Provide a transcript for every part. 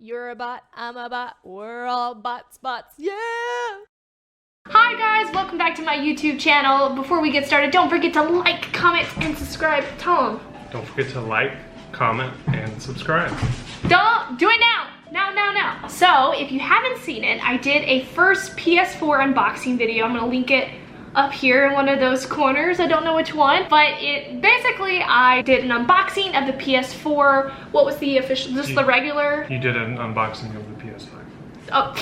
You're a bot, I'm a bot, we're all bots, yeah! Hi guys, welcome back to my YouTube channel. Before we get started, don't forget to like, comment, and subscribe. Tell them. Don't forget to like, comment, and subscribe. Don't do it now. Now. So, if you haven't seen it, I did a first PS4 unboxing video. I'm gonna link it up here in one of those corners. I don't know which one, but basically I did an unboxing of the PS4. What was the official, just the regular? You did an unboxing of the PS5. Oh,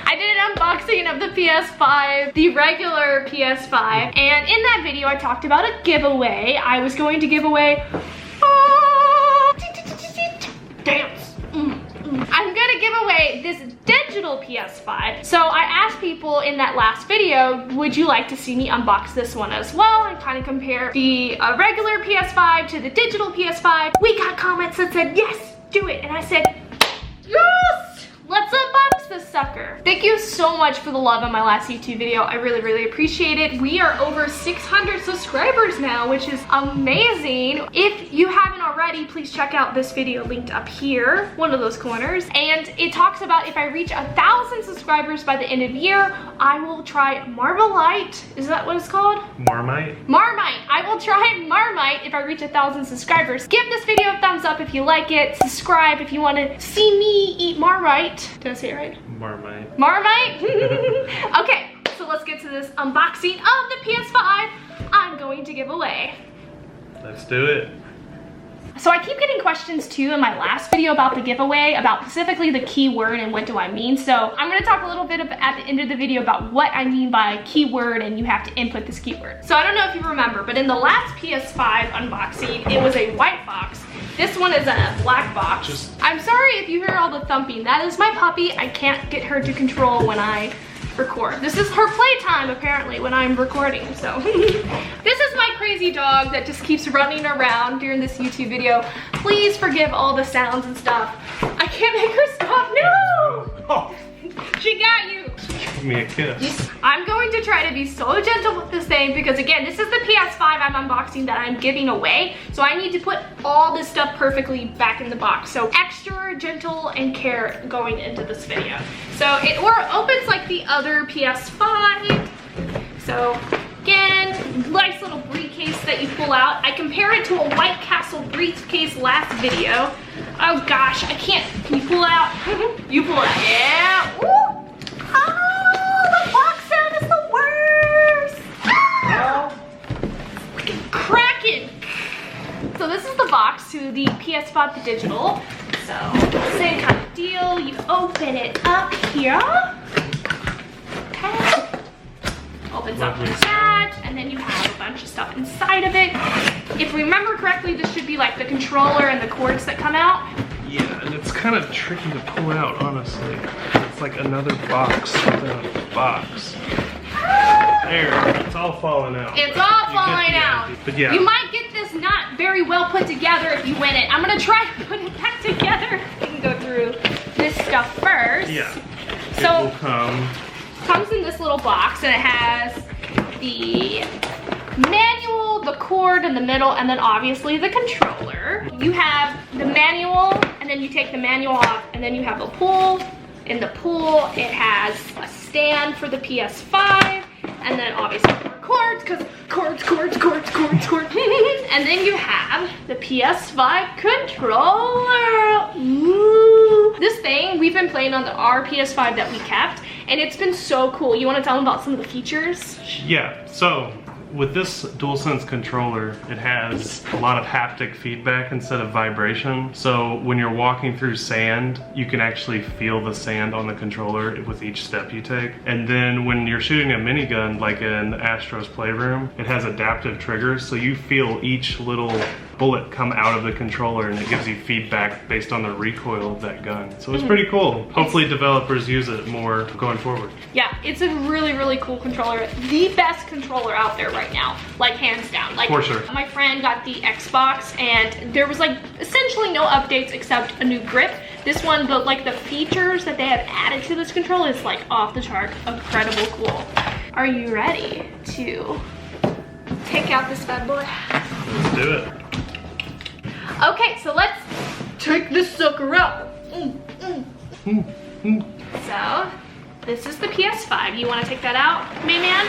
I did an unboxing of the PS5, the regular PS5, and in that video I talked about a giveaway. I was going to give away, dance. I'm gonna give away this digital PS5. So I asked people in that last video, would you like to see me unbox this one as well and kind of compare the regular PS5 to the digital PS5? We got comments that said, yes, do it. And I said, yes, let's unbox this sucker. Thank you so much for the love on my last YouTube video. I really appreciate it. We are over 600 subscribers now, which is amazing. If you haven't already, please check out this video linked up here, one of those corners. And it talks about if I reach 1,000 subscribers by the end of the year, I will try Marmalite. Is that what it's called? Marmite? Marmite. I will try Marmite if I reach 1,000 subscribers. Give this video a thumbs up if you like it. Subscribe if you want to see me eat Marmite. Did I say it right? Marmite. Marmite? Okay, so let's get to this unboxing of the PS5 I'm going to give away. Let's do it. So I keep getting questions too in my last video about the giveaway, about specifically the keyword and what do I mean. So I'm gonna talk a little bit at the end of the video about what I mean by keyword, and you have to input this keyword. So I don't know if you remember, but in the last PS5 unboxing, it was a white box. This one is a black box. I'm sorry if you hear all the thumping. That is my puppy. I can't get her to control when I record. This is her playtime apparently when I'm recording, so. This is my crazy dog that just keeps running around during this YouTube video. Please forgive all the sounds and stuff. I can't make her stop. No! Oh. She got you. Give me a kiss. I'm going to try to be so gentle with this thing because again, this is the PS5 I'm unboxing that I'm giving away. So I need to put all this stuff perfectly back in the box. So extra gentle and care going into this video. So it opens like the other PS5. So again, nice little briefcase that you pull out. I compare it to a White Castle briefcase last video. Oh gosh, I can't. Can you pull it out? You pull it out. Yeah. Ooh. Oh, the box sound is the worst. Ah! Freaking cracking. So this is the box to the PS5 digital. So same kind of deal. You open it up here. Okay. Opens up like that, and then you have a bunch of stuff inside of it. If we remember correctly, this should be like the controller and the cords that come out. Yeah, and it's kind of tricky to pull out, honestly. It's like another box within a box. There, it's all falling out. It's all falling out. But yeah. You might get this not very well put together if you win it. I'm gonna try to put it back together. We can go through this stuff first. Yeah. So, it will comes in this little box, and it has the manual, the cord in the middle, and then obviously the controller. You have the manual, and then you take the manual off, and then you have a pull. In the pull, it has a stand for the PS5, and then obviously more cords, because cords. And then you have the PS5 controller. Ooh. This thing, we've been playing on our PS5 that we kept, and it's been so cool. You want to tell them about some of the features? Yeah, so with this DualSense controller, it has a lot of haptic feedback instead of vibration. So when you're walking through sand, you can actually feel the sand on the controller with each step you take. And then when you're shooting a minigun, like in Astro's Playroom, it has adaptive triggers, so you feel each little bullet come out of the controller, and it gives you feedback based on the recoil of that gun. So it's pretty cool. Hopefully developers use it more going forward. Yeah, it's a really cool controller. The best controller out there right now, like hands down. Like, for sure. My friend got the Xbox, and there was like essentially no updates except a new grip. This one, like the features that they have added to this controller is like off the chart, incredible cool. Are you ready to take out this bad boy? Let's do it. Okay, so let's take this sucker out. So, this is the PS5. You want to take that out, Mayman?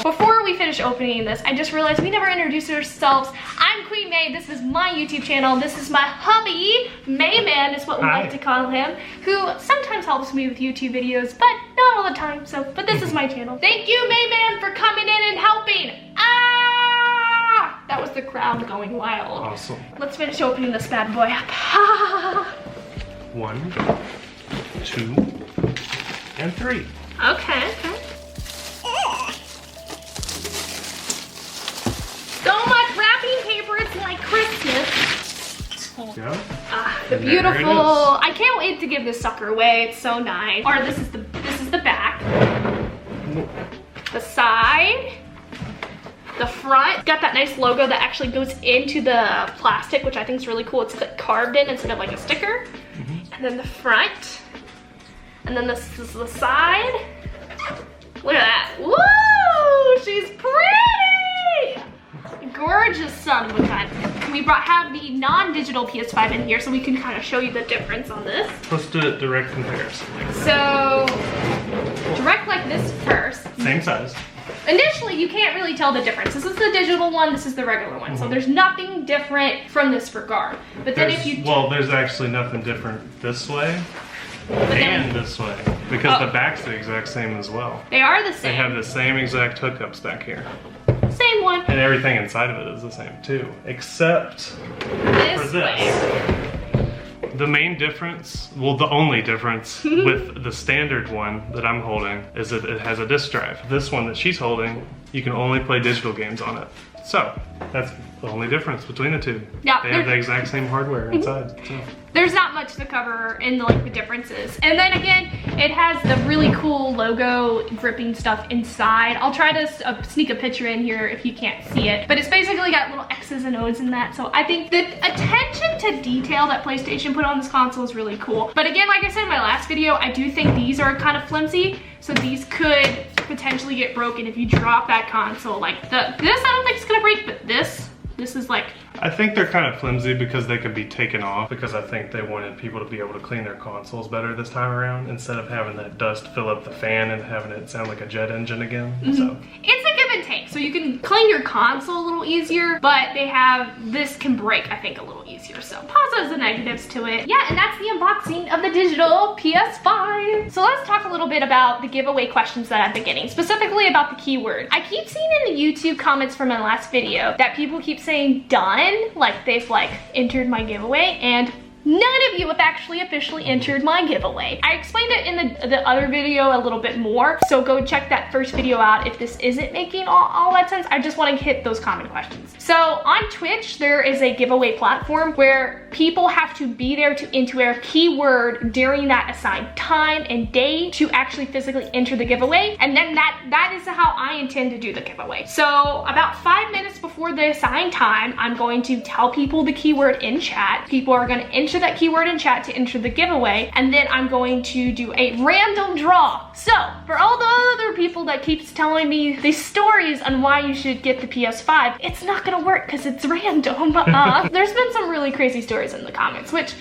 Before we finish opening this, I just realized we never introduced ourselves. I'm QueenMaeee. This is my YouTube channel. This is my hubby, Mayman is what we like to call him, who sometimes helps me with YouTube videos, but not all the time. But this is my channel. Thank you, Mayman, for coming in and helping. Ah! That was the crowd going wild. Awesome. Let's finish opening this bad boy up. 1, 2, and 3. Okay. So much wrapping paper, it's like Christmas. Yeah. The And beautiful. there it is. I can't wait to give this sucker away. It's so nice. Or this is the back. The side. The front. Got that nice logo that actually goes into the plastic, which I think is really cool. It's like carved in instead of like a sticker. And then the front. And then this is the side. Look at that. Woo! She's pretty! Gorgeous son of a gun. We have the non-digital PS5 in here so we can kind of show you the difference on this. Let's do a direct comparison. So, direct like this first. Same size. Initially, you can't really tell the difference. This is the digital one, this is the regular one. So there's nothing different from this regard. But then if you... Well, there's actually nothing different this way and this way. Because the back's the exact same as well. They are the They same. have the same exact hookups back here. Same one. And everything inside of it is the same too. Except for This this. way. The main difference, well the only difference with the standard one that I'm holding is that it has a disc drive. This one that she's holding, you can only play digital games on it. So, that's the only difference between the two. Yeah, They have the exact same hardware inside. So. There's not much to cover in the differences. And then again, it has the really cool logo gripping stuff inside. I'll try to sneak a picture in here if you can't see it. But it's basically got little X's and O's in that. So I think the attention to detail that PlayStation put on this console is really cool. But again, like I said in my last video, I do think these are kind of flimsy. So these could potentially get broken if you drop that console. Like this, I don't think it's gonna break, but this is like... I think they're kind of flimsy because they could be taken off, because I think they wanted people to be able to clean their consoles better this time around instead of having that dust fill up the fan and having it sound like a jet engine again. So it's a give and take. So you can clean your console a little easier, but they have, this can break, I think, a little easier. So positives and negatives to it. Yeah, and that's the unboxing of the digital PS5. So let's talk a little bit about the giveaway questions that I've been getting, specifically about the keyword. I keep seeing in the YouTube comments from my last video that people keep saying done, like they've entered my giveaway, and none of you have actually officially entered my giveaway. I explained it in the other video a little bit more, so go check that first video out if this isn't making all that sense. I just want to hit those common questions. So on Twitch, there is a giveaway platform where people have to be there to enter a keyword during that assigned time and day to actually physically enter the giveaway. And then that is how I intend to do the giveaway. So about 5 minutes before the assigned time, I'm going to tell people the keyword in chat. People are going to enter that keyword in chat to enter the giveaway, and then I'm going to do a random draw. So for all the other people that keeps telling me these stories on why you should get the PS5, it's not gonna work because it's random. There's been some really crazy stories in the comments, which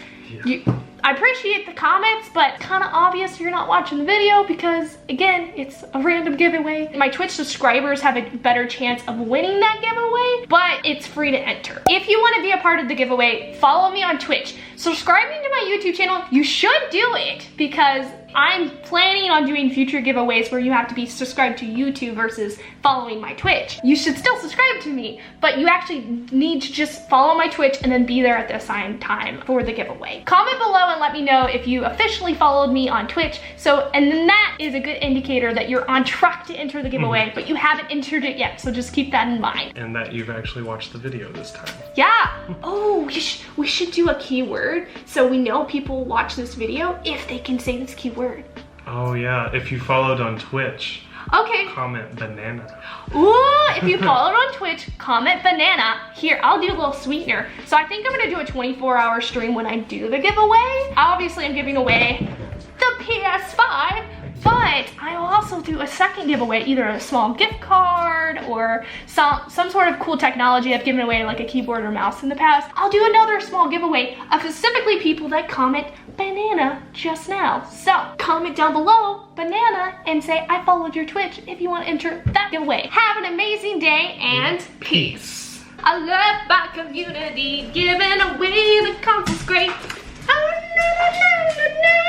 I appreciate the comments, but kind of obvious you're not watching the video because, again, it's a random giveaway. My Twitch subscribers have a better chance of winning that giveaway, but it's free to enter. If you want to be a part of the giveaway, follow me on Twitch. Subscribing to my YouTube channel, you should do it because I'm planning on doing future giveaways where you have to be subscribed to YouTube versus following my Twitch. You should still subscribe to me, but you actually need to just follow my Twitch and then be there at the assigned time for the giveaway. Comment below and let me know if you officially followed me on Twitch. And then that is a good indicator that you're on track to enter the giveaway, but you haven't entered it yet, so just keep that in mind. and that you've actually watched the video this time. Yeah. Oh, we should do a keyword so we know people watch this video if they can say this keyword. Oh yeah, if you followed on Twitch, Okay. comment banana. Ooh, if you followed on Twitch, comment banana. Here, I'll do a little sweetener. So I think I'm gonna do a 24-hour stream when I do the giveaway. Obviously, I'm giving away the PS5. But I'll also do a second giveaway, either a small gift card or some sort of cool technology. I've given away like a keyboard or mouse in the past. I'll do another small giveaway of specifically people that comment banana just now. So comment down below banana and say I followed your Twitch if you want to enter that giveaway. Have an amazing day and peace. I love my community, giving away the console's great. Oh, no, no, no, no, no.